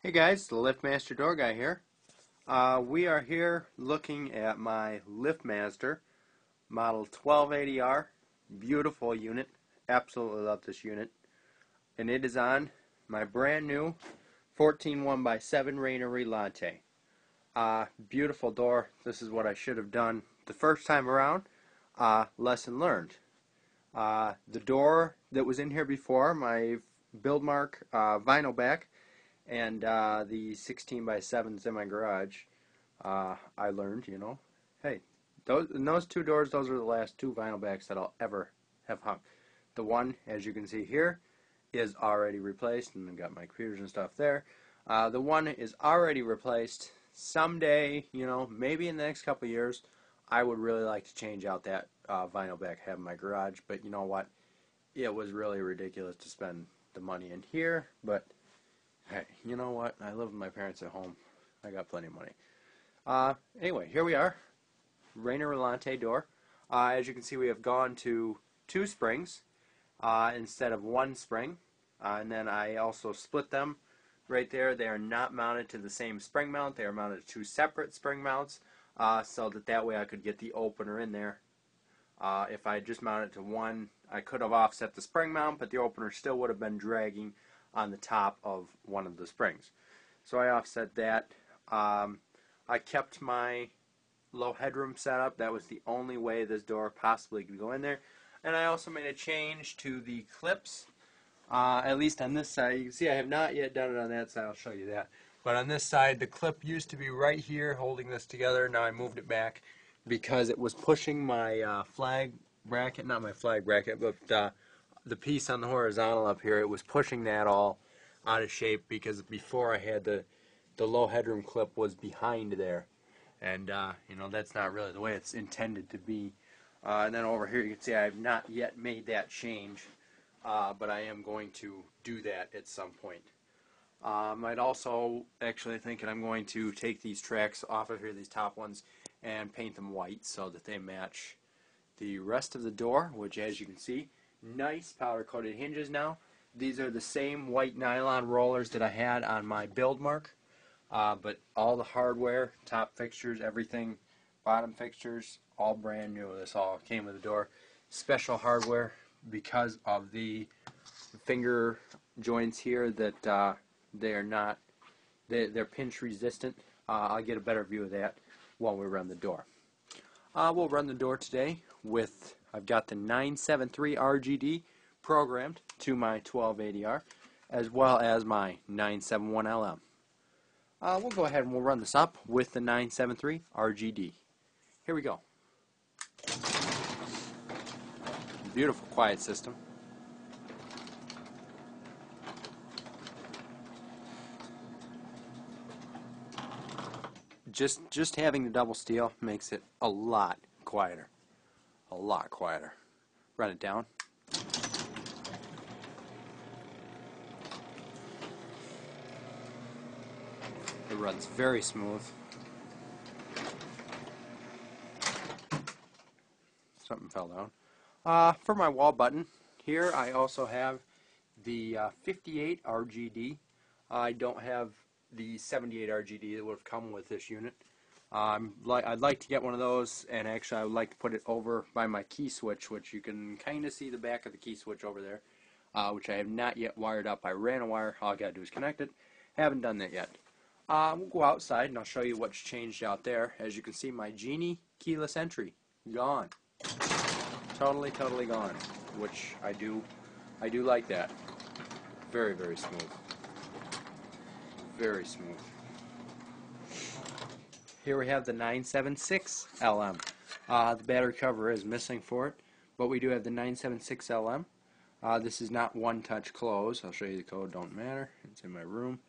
Hey guys, the LiftMaster Door Guy here. We are here looking at my LiftMaster model 1280R. Beautiful unit. Absolutely love this unit. And it is on my brand new 14 1x7 Rainer Relante. Beautiful door. This is what I should have done the first time around. Lesson learned. The door that was in here before, my Buildmark vinyl back, and the 16x7s in my garage, I learned, hey, those two doors, those are the last two vinyl backs that I'll ever have hung. The one, as you can see here, is already replaced, and I've got my computers and stuff there. The one is already replaced. Someday, maybe in the next couple of years, I would really like to change out that vinyl back I have in my garage, but you know what? It was really ridiculous to spend the money in here, but hey, you know what? I live with my parents at home. I got plenty of money. Anyway, here we are. Rainer Relante door. As you can see, we have gone to 2 springs instead of 1 spring. And then I also split them right there. They are not mounted to the same spring mount. They are mounted to 2 separate spring mounts so that way I could get the opener in there. If I had just mounted it to one, I could have offset the spring mount, but the opener still would have been dragging on the top of one of the springs. So I offset that. I kept my low headroom setup. That was the only way this door possibly could go in there. And I also made a change to the clips, at least on this side. You can see I have not yet done it on that side. I'll show you that. But on this side, the clip used to be right here holding this together. Now I moved it back because it was pushing my flag bracket, not my flag bracket, but the piece on the horizontal up here, it was pushing that all out of shape because before I had the low headroom clip was behind there, and that's not really the way it's intended to be. And then over here you can see I have not yet made that change, but I am going to do that at some point. I'd also actually thinking I'm going to take these tracks off of here, these top ones, and paint them white so that they match the rest of the door, which, as you can see, nice powder coated hinges now. These are the same white nylon rollers that I had on my Buildmark, but all the hardware, top fixtures, everything, bottom fixtures, all brand new. This all came with the door. Special hardware because of the finger joints here that they are not, they're pinch resistant. I'll get a better view of that while we run the door. We'll run the door today with, I've got the 973 RGD programmed to my 1280R, as well as my 971LM. We'll go ahead and we'll run this up with the 973 RGD. Here we go. Beautiful quiet system. Just having the double steel makes it a lot quieter. A lot quieter. Run it down. It runs very smooth. Something fell down. For my wall button, here I also have the 58 RGD. I don't have the 78 RGD that would have come with this unit. I'd like to get one of those, and actually I would like to put it over by my key switch, which you can kind of see the back of the key switch over there, which I have not yet wired up. I ran a wire. All I got to do is connect it. Haven't done that yet. We'll go outside and I'll show you what's changed out there. As you can see, my Genie keyless entry gone, totally gone, which I do like that. Very, very smooth. Very smooth. Here we have the 976 LM. The battery cover is missing for it, but we do have the 976 LM. This is not one-touch close. I'll show you the code. Don't matter. It's in my room.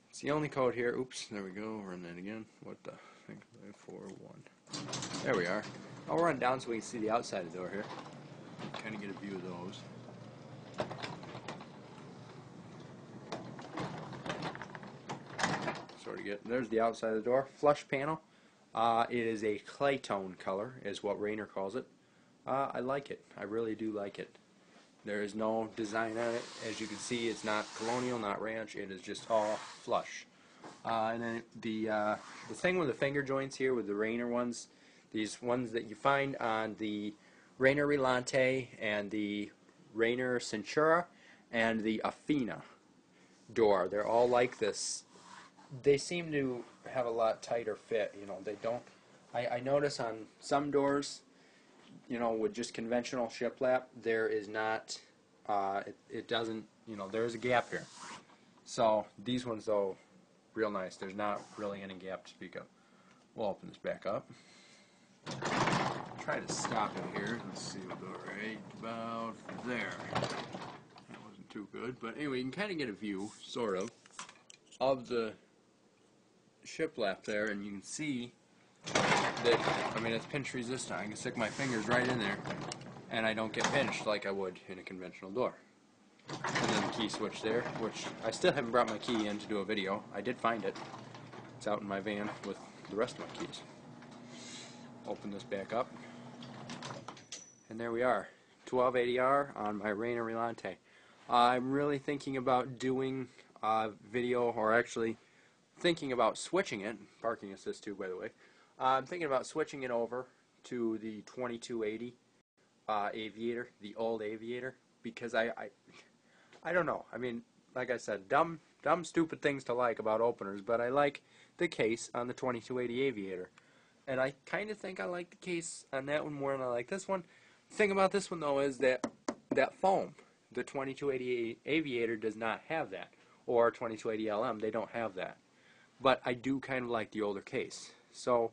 It's the only code here. Oops, there we go. Run that again. What the? 541. There we are. I'll run down so we can see the outside of the door here. Kind of get a view of those. There's the outside of the door. Flush panel. It is a clay tone color, is what Rainer calls it. I like it. I really do like it. There is no design on it. As you can see, it's not colonial, not ranch. It is just all flush. And then the thing with the finger joints here, with the Rainer ones, these ones that you find on the Rainer Relante and the Rainer Centura and the Affina door, they're all like this. They seem to have a lot tighter fit. You know, they don't. I notice on some doors, you know, with just conventional shiplap, there is not. It doesn't. You know, there is a gap here. So these ones, though, real nice. There's not really any gap to speak of. We'll open this back up. Try to stop it here. Let's see, we'll go right about there. That wasn't too good, but anyway, you can kind of get a view, sort of the shiplap there, and you can see that, I mean, it's pinch resistant. I can stick my fingers right in there, and I don't get pinched like I would in a conventional door. And then the key switch there, which I still haven't brought my key in to do a video. I did find it. It's out in my van with the rest of my keys. Open this back up. And there we are. 1280R on my Rainer Relante. I'm really thinking about doing a video, or actually thinking about switching it. Parking assist too, by the way. I'm thinking about switching it over to the 2280 Aviator, the old Aviator, because I don't know. I mean, like I said, dumb, stupid things to like about openers, but I like the case on the 2280 Aviator. And I kind of think I like the case on that one more than I like this one. The thing about this one, though, is that foam, the 2280 Aviator does not have that. Or 2280 LM, they don't have that. But I do kind of like the older case. So,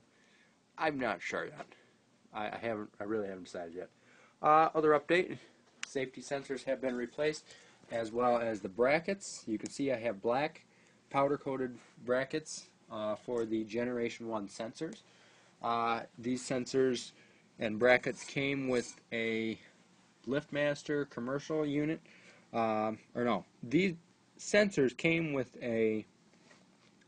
I'm not sure yet. I really haven't decided yet. Other update, safety sensors have been replaced, as well as the brackets. You can see I have black powder-coated brackets for the Generation 1 sensors. These sensors and brackets came with a LiftMaster commercial unit. These sensors came with a,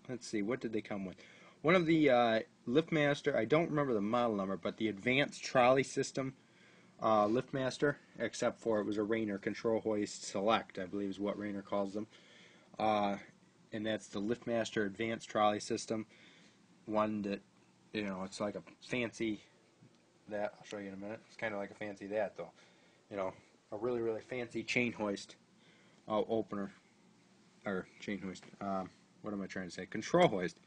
let's see, what did they come with? One of the LiftMaster, I don't remember the model number, but the Advanced Trolley System LiftMaster, except for it was a Rainer Control Hoist Select, I believe is what Rainer calls them. And that's the LiftMaster Advanced Trolley System. One that, you know, it's like a fancy that. I'll show you in a minute. It's kind of like a fancy that, though. You know, a really, really fancy chain hoist opener. Or chain hoist. What am I trying to say? Control hoist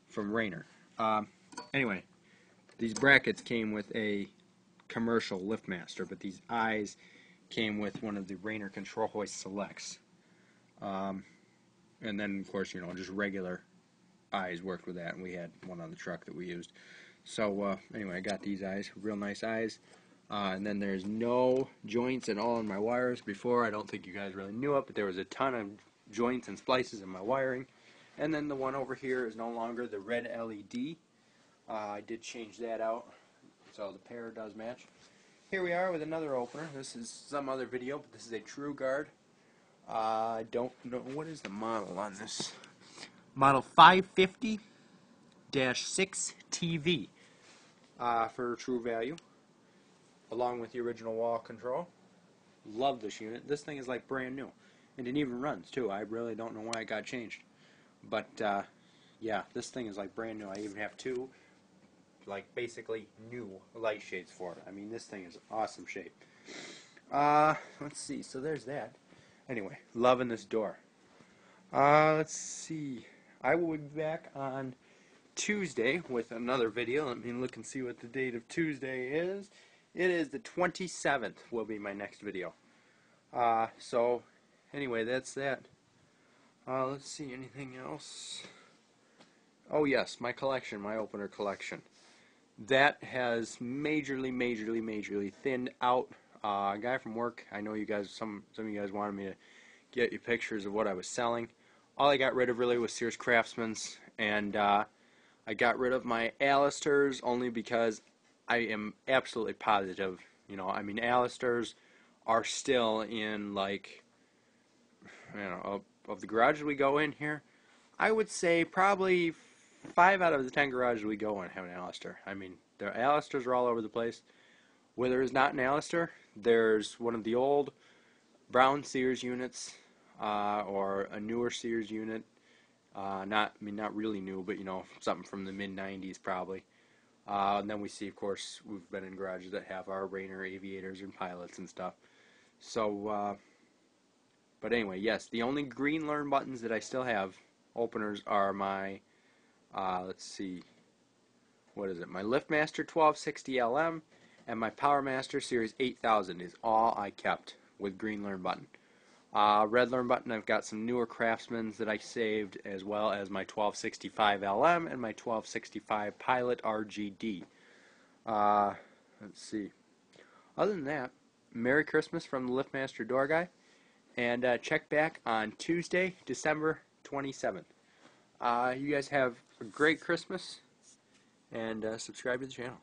from Rainer. Anyway, these brackets came with a commercial LiftMaster, but these eyes came with one of the Rainer Control Hoist Selects. And then, of course, you know, just regular eyes worked with that, and we had one on the truck that we used. So, anyway, I got these eyes, real nice eyes. And then there's no joints at all in my wires. Before, I don't think you guys really knew it, but there was a ton of joints and splices in my wiring. And then the one over here is no longer the red LED. I did change that out, so the pair does match. Here we are with another opener. This is some other video, but this is a TrueGuard. I don't know, what is the model on this? Model 550-6TV for true value, along with the original wall control. Love this unit. This thing is like brand new, and it even runs too. I really don't know why it got changed, but yeah, this thing is like brand new. I even have two, like basically new light shades for it. I mean, this thing is awesome shape. Let's see. So there's that. Anyway, loving this door. Let's see. I will be back on Tuesday with another video. Let me look and see what the date of Tuesday is. It is the 27th will be my next video. So, anyway, that's that. Let's see, anything else? Oh yes, my collection, my opener collection. That has majorly thinned out. A guy from work, I know you guys, some of you guys wanted me to get you pictures of what I was selling. All I got rid of really was Sears Craftsman's, and I got rid of my Alisters only because I am absolutely positive, you know, I mean, Alisters are still in, like, you know, of the garages we go in here, I would say probably 5 out of the 10 garages we go in have an Alister. I mean, the Alisters are all over the place. Where there is not an Alister, there's one of the old brown Sears units, or a newer Sears unit. Not really new, but something from the mid '90s probably. And then we see, of course, we've been in garages that have our Rainer aviators and pilots and stuff. So, but anyway, yes, the only green learn buttons that I still have openers are my, let's see, what is it? My LiftMaster 1260 LM and my PowerMaster Series 8000 is all I kept with green learn button. Red learn button, I've got some newer Craftsmans that I saved, as well as my 1265 LM and my 1265 Pilot RGD. Let's see. Other than that, Merry Christmas from the LiftMaster Door Guy, and check back on Tuesday, December 27th. You guys have a great Christmas, and subscribe to the channel.